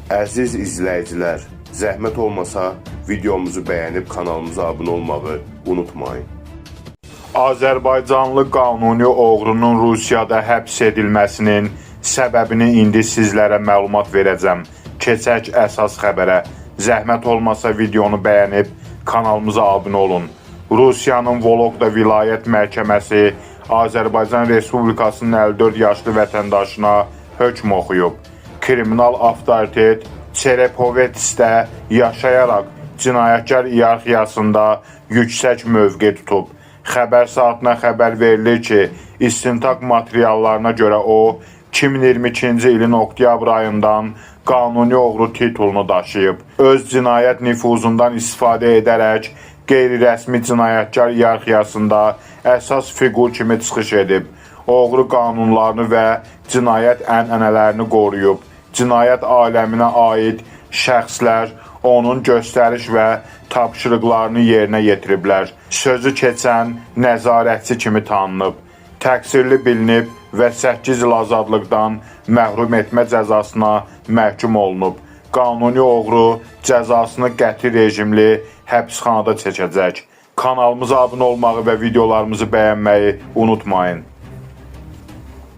Əziz izləyicilər, zəhmət olmasa videomuzu bəyənib kanalımıza abunə olmağı unutmayın. Azərbaycanlı qanuni oğrunun Rusiyada həbs edilməsinin səbəbini indi sizlərə məlumat verəcəm. Keçək əsas xəbərə. Zəhmət olmasa videonu bəyənib kanalımıza abunə olun. Rusiyanın Vologda vilayət məhkəməsi Azərbaycan Respublikasının 54 yaşlı vətəndaşına hökm oxuyub. Kriminal avtoritet Çerepovetsdə yaşayaraq cinayətkar iyerarxiyasında yüksək mövqe tutub. Xəbər saatına xəbər verilir ki, istintaq materiallarına görə o, 2022-ci ilin oktyabr ayından qanuni oğru titulunu daşıyıb. Öz cinayət nüfuzundan istifadə edərək qeyri-rəsmi cinayətkar iyerarxiyasında əsas fiqur kimi çıxış edib. Oğru qanunlarını və cinayət ənənələrini qoruyub. Cinayət aləminə aid şəxslər onun göstəriş və tapşırıqlarını yerinə yetiriblər. Sözü keçən nəzarətçi kimi tanınıb. Təqsirli bilinib və 8 il azadlıqdan məhrum etmə cəzasına məhkum olunub. Qanuni oğru cəzasını qəti rejimli həbsxanada çəkəcək. Kanalımıza abunə olmağı və videolarımızı bəyənməyi unutmayın.